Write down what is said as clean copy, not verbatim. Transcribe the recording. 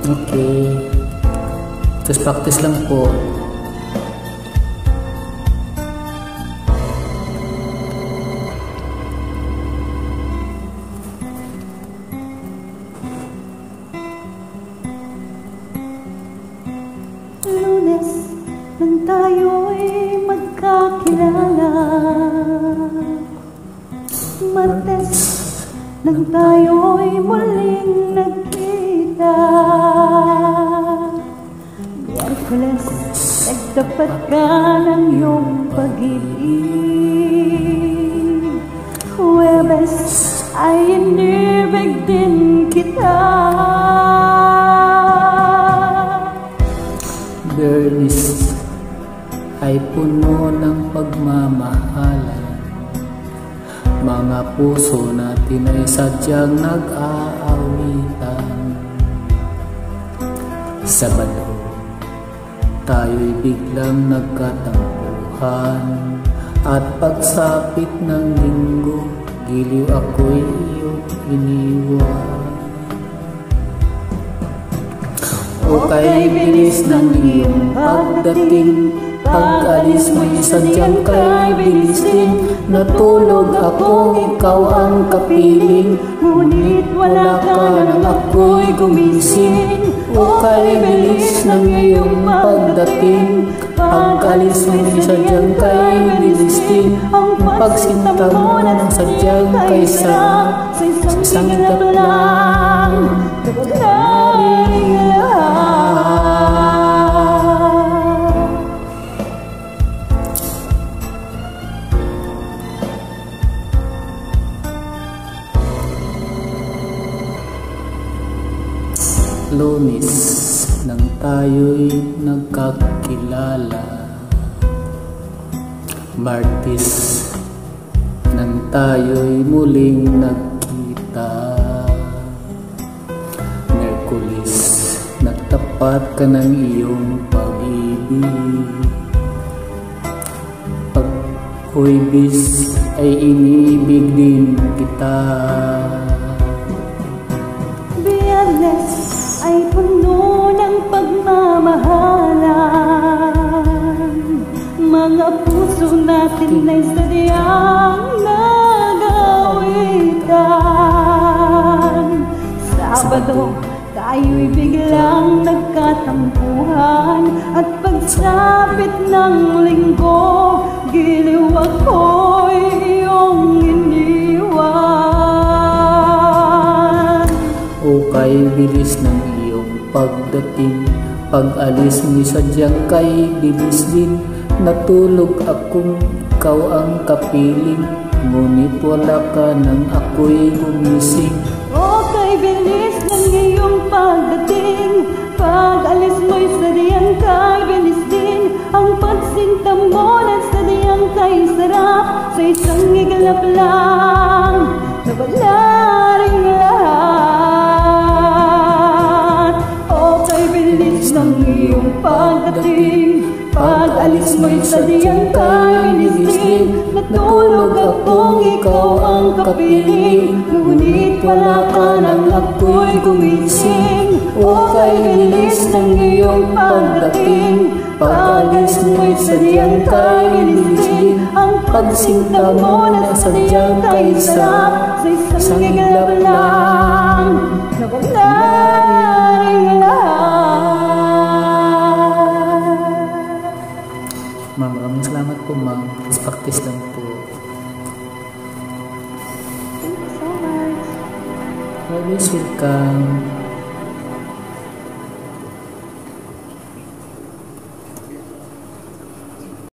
Okay. Just practice lang po. Lunes nang tayo'y magkakilala, Martes nang tayo'y muling nagkita, Miyerkules nagtapat ka ng iyong pag-ibig, Huwebes ay inibig din kita, Bernis ay puno ng pagmamahalan, mga puso natin ay sadyang nag-aawitan. Sabado, tayo'y biglang nagkatampuhan, at pagsapit ng linggo, giliw ako'y iyong iniwan. O kay bilis ng iyong pagdating, pag-alis mo'y sadyang kay bilis din. Natulog akong ikaw ang kapiling, ngunit wala ka nang ako'y gumising. O kay bilis ng iyong pagdating, pag-alis mo'y sadyang kay bilis din. Ang pagsinta mo na sadyang kay sarap, sa isang itlap lang, nagdaring lahat. Lunes nang tayo'y nagkakilala, Martes nang tayo'y muling nagkita, Miyerkules nagtapat ka ng iyong pag-ibig, Pag-Huwebes ay iniibig din kita, Biyernes ay puno ng pagmamahalan, mga puso natin ay sadyang nag-aawitan. Sabado, tayo'y biglang nagkatampuhan, at pagsapit ng linggo, giliw ako'y iyong iniwan. O kay bilis ng iyong pagdating, pag-alis mo'y sadyang kay bilis din. Natulog akong ikaw ang kapiling, ngunit wala ka nang ako'y gumising. O kay bilis ng iyong pagdating, pag-alis mo'y sadyang kay bilis din. Ang pagsinta mo na sadyang kay sarap, sa isang iglap lang, nawala ring lahat. O kay bilis ng iyong pagdating, pag-alis mo'y sadyang kay bilis din. Natulog akong ikaw ang kapiling, ngunit wala ka nang ako'y gumising. O kay bilis ng iyong pagdating, pag-alis mo'y sadyang kay bilis din. Ang pagsinta mo na sadyang kay sarap, sa isang iglap lang, nawala ring lahat. Ma'am, maraming salamat po ma'am. Practice lang po. Thank you so much. Always welcome.